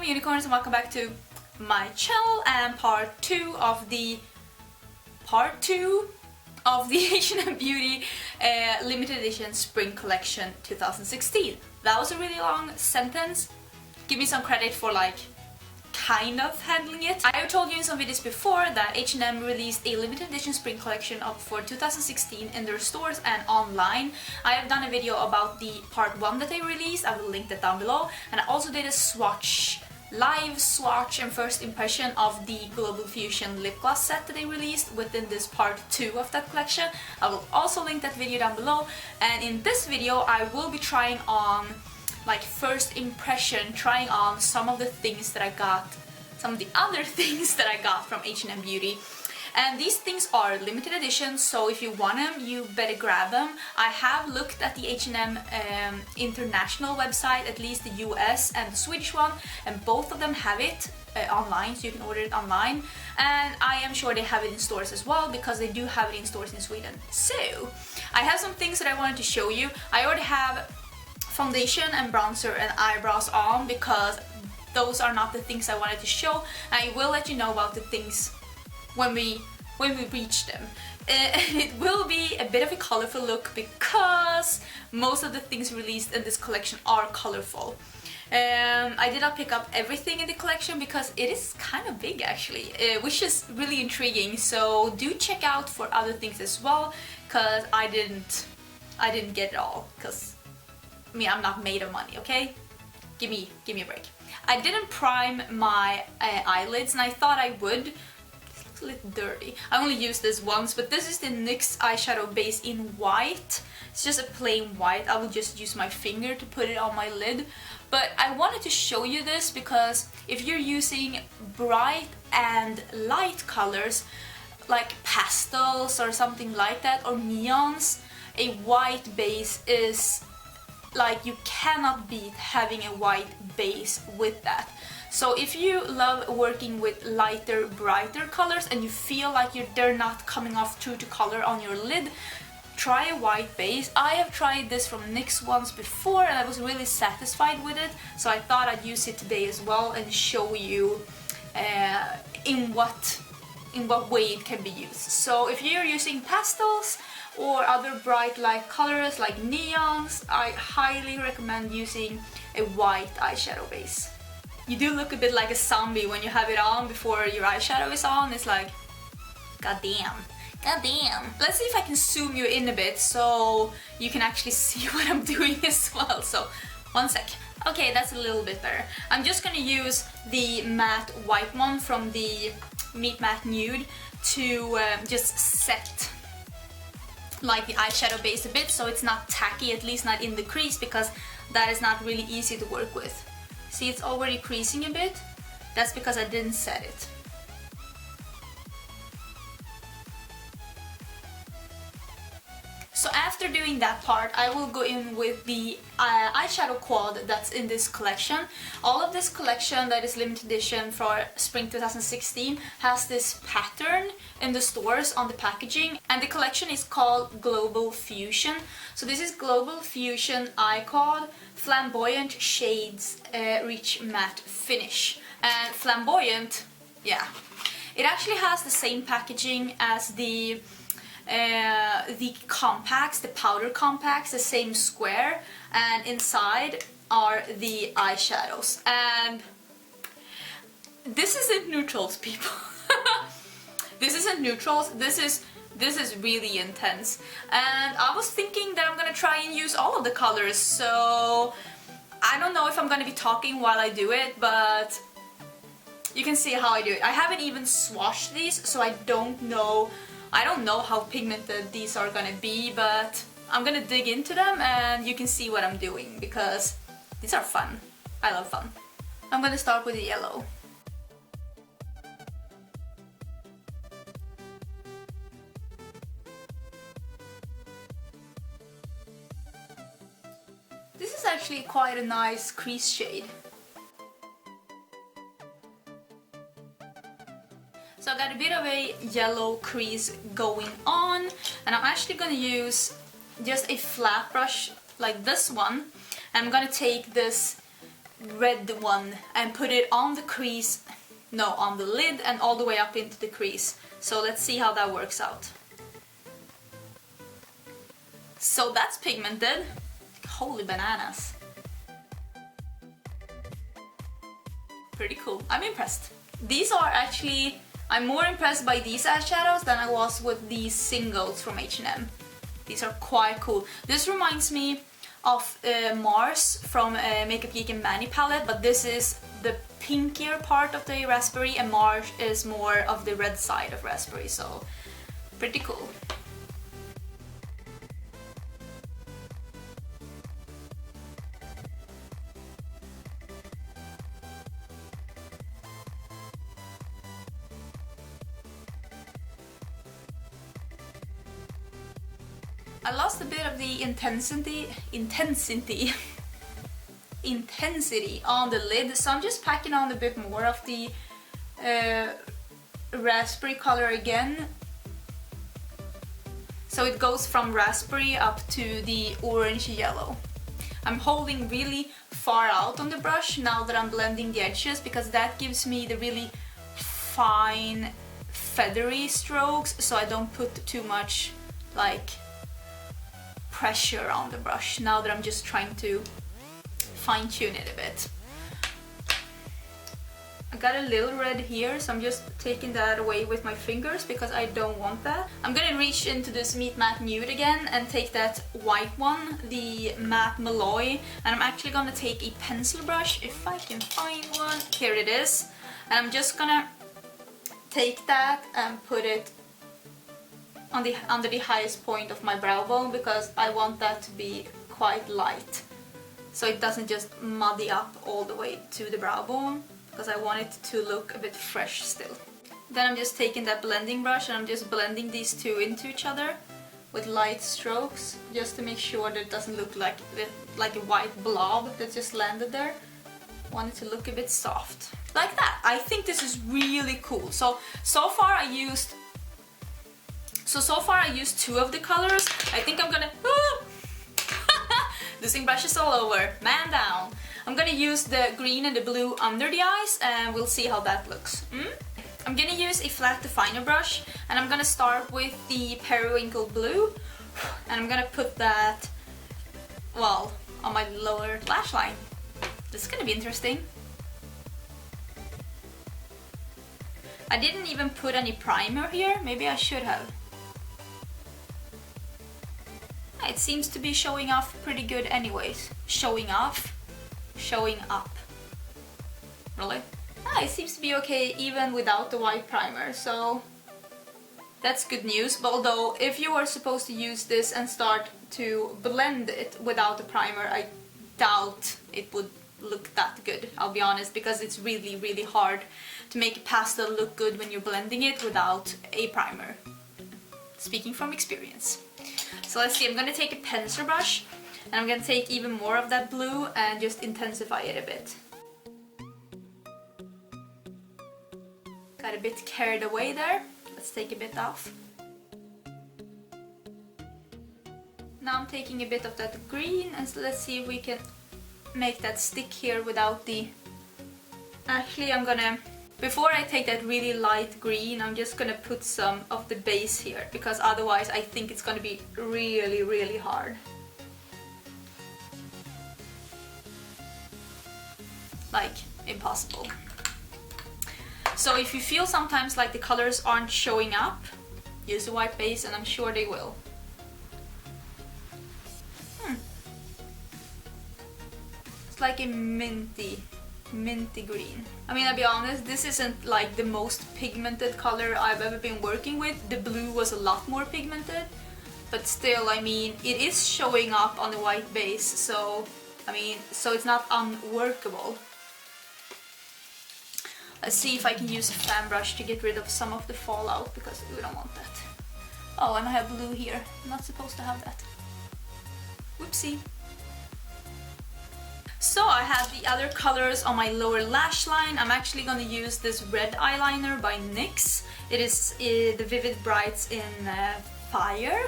my unicorns, and welcome back to my channel and part 2 of the H&M Beauty limited edition spring collection 2016. That was a really long sentence. Give me some credit for like kind of handling it. I have told you in some videos before that H&M released a limited edition spring collection for 2016 in their stores and online. I have done a video about the part 1 that they released. I will link that down below. And I also did a live swatch and first impression of the Global Fusion lip gloss set that they released within this part 2 of that collection. I will also link that video down below. And in this video I will be trying on like first impression, trying on some of the things that I got, some of the other things that I got from H&M Beauty. And these things are limited edition, so if you want them, you better grab them. I have looked at the H&M international website, at least the US and the Swedish one, and both of them have it online, so you can order it online. And I am sure they have it in stores as well, because they do have it in stores in Sweden. So, I have some things that I wanted to show you. I already have foundation and bronzer and eyebrows on, because those are not the things I wanted to show. I will let you know about the things when we reach them. It will be a bit of a colorful look because most of the things released in this collection are colorful. I did not pick up everything in the collection because it is kind of big actually, which is really intriguing, so do check out for other things as well, because I didn't get it all, because I mean, I'm not made of money, okay? Give me a break. I didn't prime my eyelids, and I thought I would. This looks a little dirty. I only used this once, but this is the NYX eyeshadow base in white. It's just a plain white. I will just use my finger to put it on my lid. But I wanted to show you this because if you're using bright and light colors, like pastels or something like that, or neons, a white base is like, you cannot beat having a white base with that. So if you love working with lighter, brighter colors and you feel like they're not coming off true to color on your lid, try a white base. I have tried this from NYX once before and I was really satisfied with it, so I thought I'd use it today as well and show you in what way it can be used. So if you're using pastels or other bright light colors like neons, I highly recommend using a white eyeshadow base. You do look a bit like a zombie when you have it on before your eyeshadow is on. It's like, goddamn. Let's see if I can zoom you in a bit so you can actually see what I'm doing as well. So, one sec. Okay, that's a little bit better. I'm just gonna use the matte white one from the Meet Matte Nude to just set like the eyeshadow base a bit so it's not tacky, at least not in the crease, because that is not really easy to work with. See, it's already creasing a bit. That's because I didn't set it. So after doing that part, I will go in with the eyeshadow quad that's in this collection. All of this collection that is limited edition for spring 2016 has this pattern in the stores on the packaging, and the collection is called Global Fusion. So this is Global Fusion Eye Quad Flamboyant Shades Rich Matte Finish. And flamboyant, yeah, it actually has the same packaging as the compacts, the powder compacts, the same square, and inside are the eyeshadows. And this isn't neutrals, people. This isn't neutrals, this is really intense. And I was thinking that I'm gonna try and use all of the colors, so I don't know if I'm gonna be talking while I do it, but you can see how I do it. I haven't even swatched these, so I don't know how pigmented these are gonna be, but I'm gonna dig into them and you can see what I'm doing, because these are fun. I love fun. I'm gonna start with the yellow. This is actually quite a nice crease shade. So I got a bit of a yellow crease going on, and I'm actually going to use just a flat brush like this one, and I'm going to take this red one and put it on the crease, no, on the lid and all the way up into the crease. So let's see how that works out. So that's pigmented. Holy bananas. Pretty cool. I'm impressed. These are actually, I'm more impressed by these eyeshadows than I was with these singles from H&M. These are quite cool. This reminds me of Mars from Makeup Geek and Manny palette, but this is the pinkier part of the raspberry and Mars is more of the red side of raspberry, so pretty cool. I lost a bit of the intensity on the lid, so I'm just packing on a bit more of the raspberry color again. So it goes from raspberry up to the orange yellow. I'm holding really far out on the brush now that I'm blending the edges because that gives me the really fine feathery strokes, so I don't put too much like pressure on the brush now that I'm just trying to fine-tune it a bit. I got a little red here, so I'm just taking that away with my fingers because I don't want that. I'm gonna reach into this Meet Matte Nude again and take that white one, the Matte Malloy, and I'm actually gonna take a pencil brush, if I can find one. Here it is. And I'm just gonna take that and put it on the under the highest point of my brow bone because I want that to be quite light, so it doesn't just muddy up all the way to the brow bone because I want it to look a bit fresh still. Then I'm just taking that blending brush and I'm just blending these two into each other with light strokes just to make sure that it doesn't look like a white blob that just landed there. I want it to look a bit soft. Like that. I think this is really cool. So far I used two of the colors. I think I'm gonna... losing brushes all over. Man down. I'm gonna use the green and the blue under the eyes and we'll see how that looks. I'm gonna use a flat definer brush and I'm gonna start with the Periwinkle blue and I'm gonna put that, well, on my lower lash line. This is gonna be interesting. I didn't even put any primer here. Maybe I should have. It seems to be showing off pretty good anyways. Showing off? Showing up. Really? It seems to be okay even without the white primer, so that's good news. But although if you are supposed to use this and start to blend it without the primer, I doubt it would look that good, I'll be honest, because it's really, really hard to make a pastel look good when you're blending it without a primer. Speaking from experience. So let's see, I'm gonna take a pencil brush and I'm gonna take even more of that blue and just intensify it a bit. Got a bit carried away there. Let's take a bit off. Now I'm taking a bit of that green and so let's see if we can make that stick here without the... Actually, I'm gonna... Before I take that really light green, I'm just gonna put some of the base here because otherwise I think it's gonna be really, really hard. Like, impossible. So if you feel sometimes like the colors aren't showing up, use a white base and I'm sure they will. It's like a minty green. I mean, I'll be honest, this isn't like the most pigmented color I've ever been working with. The blue was a lot more pigmented, but still, I mean, it is showing up on the white base, so, I mean, so it's not unworkable. Let's see if I can use a fan brush to get rid of some of the fallout, because we don't want that. Oh, and I have blue here. I'm not supposed to have that. Whoopsie. So I have the other colors on my lower lash line. I'm actually going to use this red eyeliner by NYX. It is the Vivid Brights in Fire.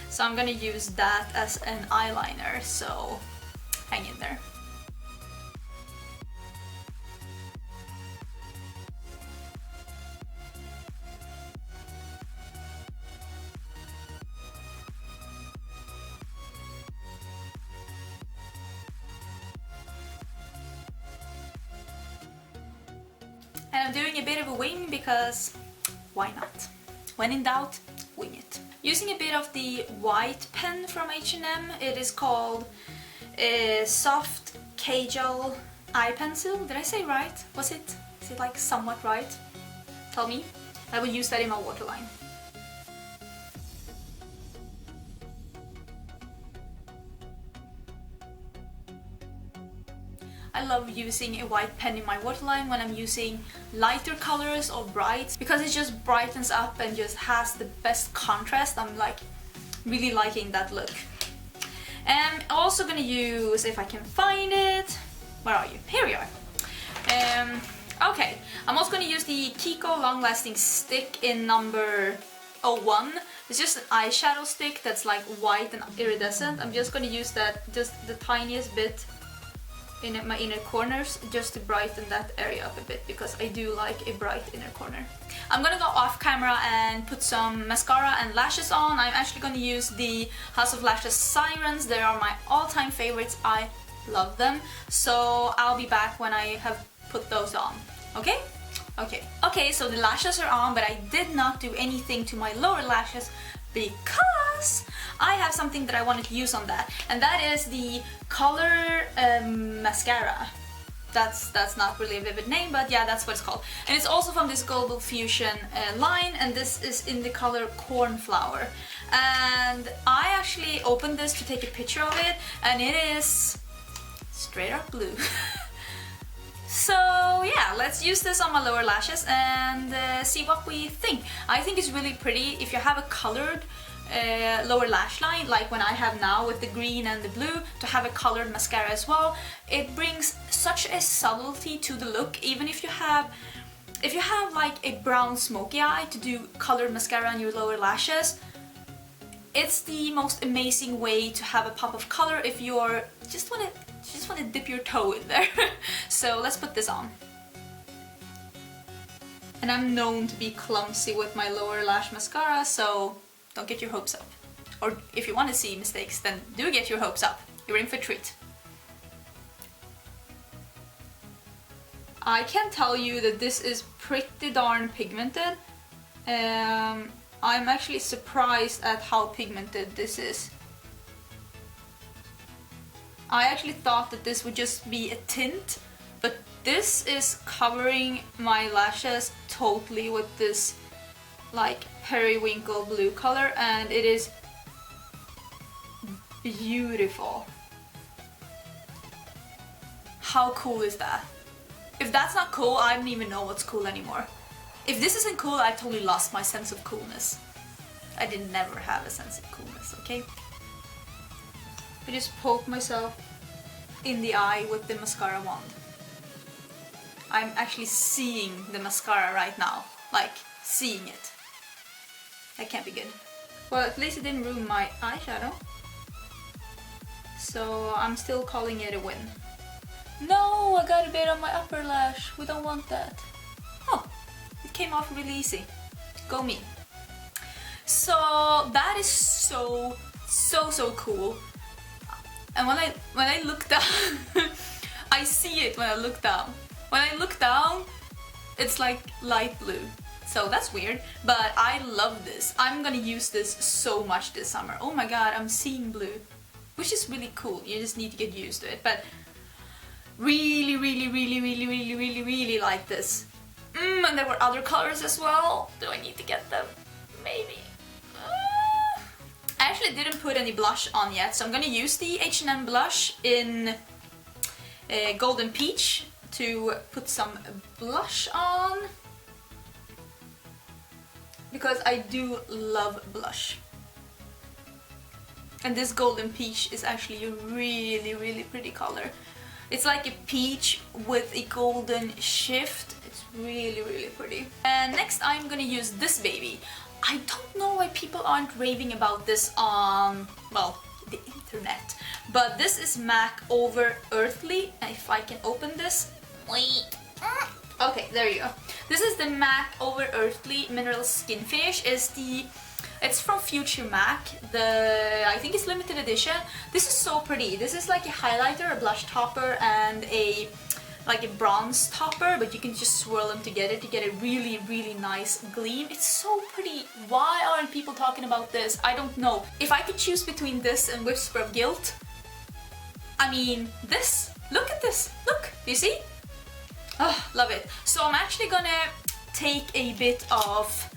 So I'm going to use that as an eyeliner, so hang in there. And I'm doing a bit of a wing because why not? When in doubt, wing it. Using a bit of the white pen from H&M, it is called Soft Kajal eye pencil. Did I say right? Is it like somewhat right? Tell me. I will use that in my waterline. I love using a white pen in my waterline when I'm using lighter colors or brights because it just brightens up and just has the best contrast. I'm like really liking that look. And I'm also gonna use, if I can find it, where are you? Here we are. Okay, I'm also gonna use the Kiko long lasting stick in number 01. It's just an eyeshadow stick that's like white and iridescent. I'm just gonna use that, just the tiniest bit in my inner corners, just to brighten that area up a bit because I do like a bright inner corner. I'm gonna go off camera and put some mascara and lashes on. I'm actually gonna use the House of Lashes Sirens. They are my all-time favorites. I love them. So I'll be back when I have put those on. Okay? Okay, so the lashes are on, but I did not do anything to my lower lashes because I have something that I wanted to use on that, and that is the color mascara. That's not really a vivid name, but yeah, that's what it's called. And it's also from this Global Fusion line, and this is in the color Cornflower. And I actually opened this to take a picture of it, and it is straight up blue. So yeah, let's use this on my lower lashes and see what we think. I think it's really pretty if you have a colored lower lash line like when I have now with the green and the blue, to have a colored mascara as well. It brings such a subtlety to the look. Even if you have like a brown smoky eye, to do colored mascara on your lower lashes, it's the most amazing way to have a pop of color if you're just want to dip your toe in there. So let's put this on. And I'm known to be clumsy with my lower lash mascara, so don't get your hopes up. Or if you want to see mistakes, then do get your hopes up. You're in for a treat. I can tell you that this is pretty darn pigmented. I'm actually surprised at how pigmented this is. I actually thought that this would just be a tint, but this is covering my lashes totally with this like periwinkle blue color, and it is beautiful. How cool is that? If that's not cool, I don't even know what's cool anymore. If this isn't cool, I've totally lost my sense of coolness. I did never have a sense of coolness, okay? I just poke myself in the eye with the mascara wand. I'm actually seeing the mascara right now, like seeing it. That can't be good. Well, at least it didn't ruin my eyeshadow. So I'm still calling it a win. No, I got a bit on my upper lash. We don't want that. Oh, it came off really easy. Go me. So that is so cool. And when I look down, I see it when I look down. When I look down, it's like light blue. So that's weird, but I love this. I'm gonna use this so much this summer. Oh my god, I'm seeing blue, which is really cool. You just need to get used to it. But really like this. And there were other colors as well. Do I need to get them? Maybe. I actually didn't put any blush on yet, so I'm gonna use the H&M blush in Golden Peach to put some blush on, because I do love blush. And this Golden Peach is actually a really pretty color. It's like a peach with a golden shift. It's really pretty. And next I'm gonna use this baby. I don't know why people aren't raving about this on, well, the internet. But this is MAC Overearthly. If I can open this. Wait. Okay, there you go. This is the MAC Overearthly Mineral Skinfinish. It's from Future MAC. I think it's limited edition. This is so pretty. This is like a highlighter, a blush topper, and a like a bronze topper, but you can just swirl them together to get a really, really nice gleam. It's so pretty. Why aren't people talking about this? I don't know. If I could choose between this and Whisper of Guilt, I mean, this. Look at this. Look. Do you see? Oh, love it. So I'm actually gonna take a bit of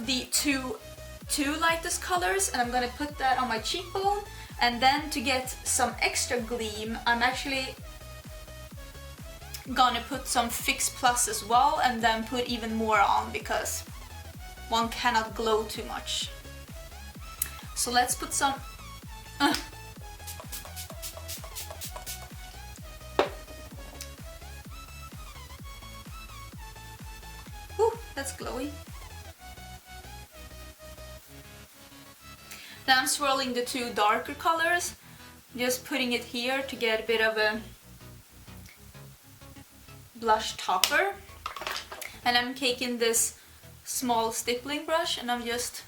the two lightest colors, and I'm gonna put that on my cheekbone. And then to get some extra gleam, I'm actually gonna put some Fix Plus as well, and then put even more on because one cannot glow too much. So let's put some... Ooh, that's glowy. Then I'm swirling the two darker colors, just putting it here to get a bit of a blush topper. And I'm taking this small stippling brush and I'm just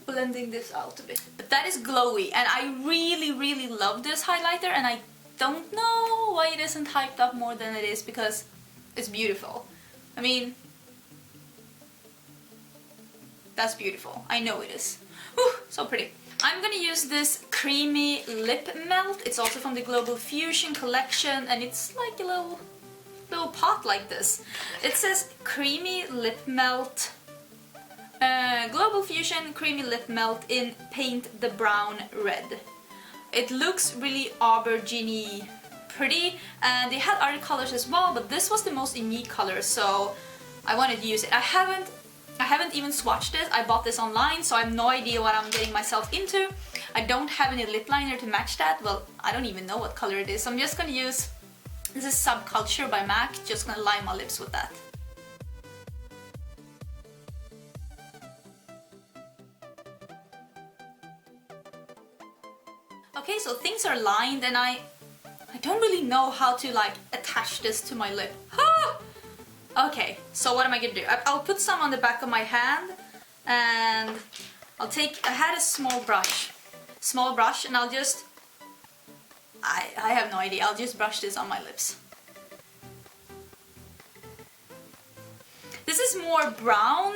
blending this out a bit. But that is glowy, and I really, really love this highlighter, and I don't know why it isn't hyped up more than it is, because it's beautiful. I mean, that's beautiful. I know it is. Whew, so pretty. I'm gonna use this creamy lip melt. It's also from the Global Fusion collection, and it's like a little pot like this. It says creamy lip melt, Global Fusion creamy lip melt in Paint the Brown Red. It looks really aubergine-y pretty, and they had other colors as well, but this was the most unique color, so I wanted to use it. I haven't even swatched this. I bought this online, so I have no idea what I'm getting myself into. I don't have any lip liner to match that. Well, I don't even know what color it is. So I'm just gonna use, this is Subculture by MAC, just gonna line my lips with that. Okay, so things are lined, and I don't really know how to like attach this to my lip. Ah! Okay, so what am I gonna do? I'll put some on the back of my hand, and I had a small brush, and I'll just, I have no idea, I'll just brush this on my lips. This is more brown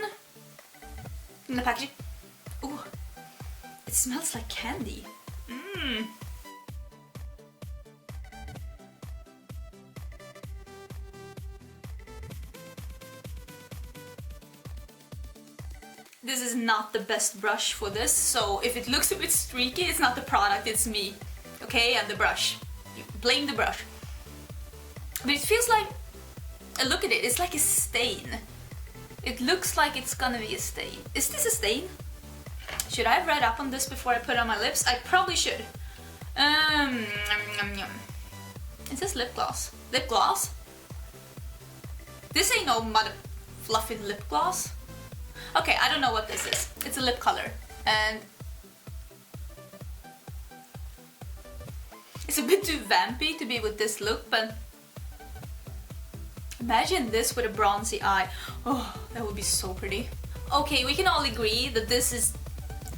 in the packaging. Ooh, it smells like candy. Mmm. This is not the best brush for this, so if it looks a bit streaky, it's not the product, it's me. Okay, and the brush. You blame the brush. But it feels like, look at it, it's like a stain. It looks like it's gonna be a stain. Is this a stain? Should I have read up on this before I put it on my lips? I probably should. Is this lip gloss? Lip gloss? This ain't no mother fluffy lip gloss. Okay, I don't know what this is. It's a lip color, and it's a bit too vampy to be with this look, but imagine this with a bronzy eye. Oh, that would be so pretty. Okay, we can all agree that this is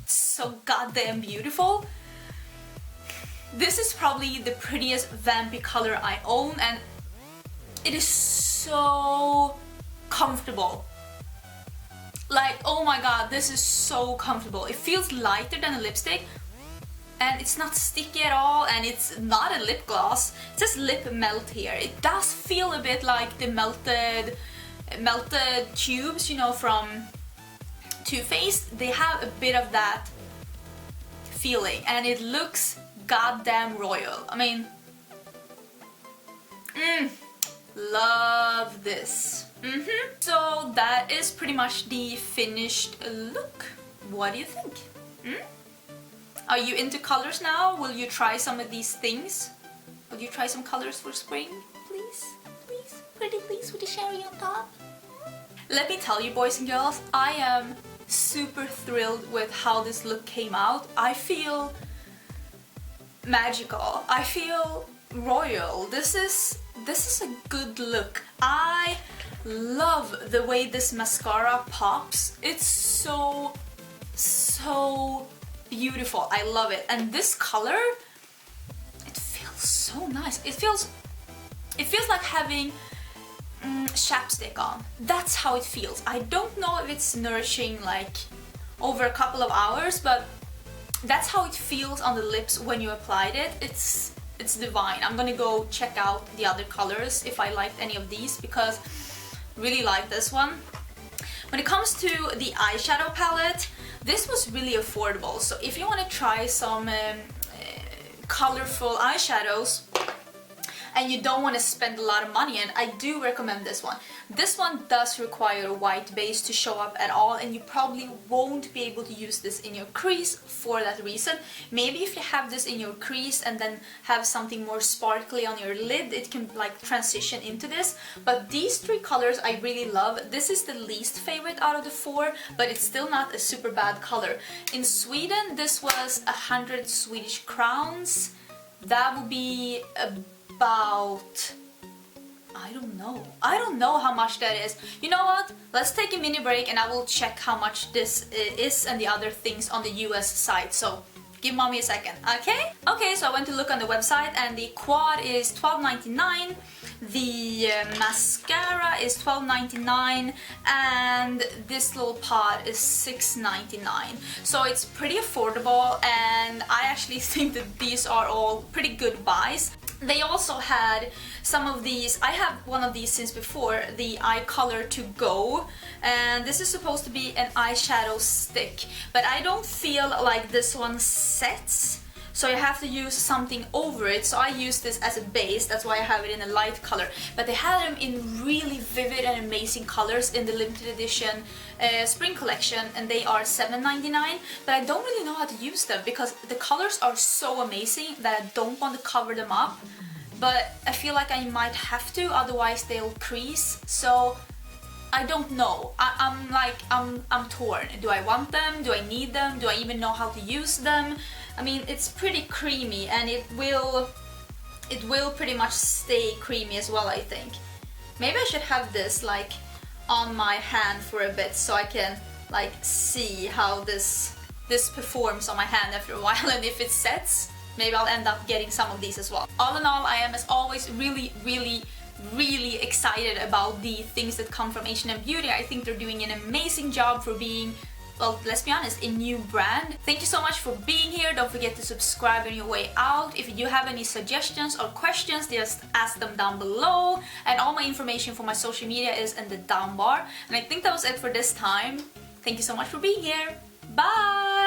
so goddamn beautiful. This is probably the prettiest vampy color I own, and it is so comfortable. Like, oh my god, this is so comfortable. It feels lighter than a lipstick, and it's not sticky at all, and it's not a lip gloss. It says lip melt here. It does feel a bit like the melted tubes, you know, from Too Faced. They have a bit of that feeling, and it looks goddamn royal. I mean, love this. So that is pretty much the finished look. What do you think? Are you into colors now? Will you try some of these things? Will you try some colors for spring? Please, please, pretty please, with the cherry on top. Let me tell you, boys and girls, I am super thrilled with how this look came out. I feel magical. I feel royal. This is a good look. I love the way this mascara pops. It's so beautiful. I love it. And this color, it feels so nice. It feels like having chapstick on. That's how it feels. I don't know if it's nourishing like over a couple of hours, but that's how it feels on the lips when you applied it. It's divine. I'm gonna go check out the other colors if I liked any of these, because I really like this one. When it comes to the eyeshadow palette, this was really affordable. So if you want to try some colorful eyeshadows and you don't want to spend a lot of money, and I do recommend this one. This one does require a white base to show up at all, and you probably won't be able to use this in your crease for that reason. Maybe if you have this in your crease and then have something more sparkly on your lid, it can like transition into this. But these three colors I really love. This is the least favorite out of the four, but it's still not a super bad color. In Sweden, this was 100 Swedish crowns. That would be about, I don't know how much that is. You know what? Let's take a mini break and I will check how much this is and the other things on the US site. So give mommy a second, okay? Okay, so I went to look on the website and the quad is $12.99. The mascara is $12.99 and this little pot is $6.99. So it's pretty affordable, and I actually think that these are all pretty good buys. They also had some of these. I have one of these since before, the eye color to go, and this is supposed to be an eyeshadow stick, but I don't feel like this one sets, so you have to use something over it. So I use this as a base, that's why I have it in a light color. But they had them in really vivid and amazing colors in the limited edition spring collection, and they are $7.99. But I don't really know how to use them because the colors are so amazing that I don't want to cover them up. But I feel like I might have to, otherwise they'll crease. So I don't know. I'm torn. Do I want them? Do I need them? Do I even know how to use them? I mean, it's pretty creamy, and it will pretty much stay creamy as well, I think. Maybe I should have this like on my hand for a bit so I can like see how this performs on my hand after a while, and if it sets, maybe I'll end up getting some of these as well. All in all, I am as always really excited about the things that come from H&M Beauty. I think they're doing an amazing job for being, well, let's be honest, a new brand. Thank you so much for being here. Don't forget to subscribe on your way out. If you have any suggestions or questions, just ask them down below. And all my information for my social media is in the down bar. And I think that was it for this time. Thank you so much for being here. Bye!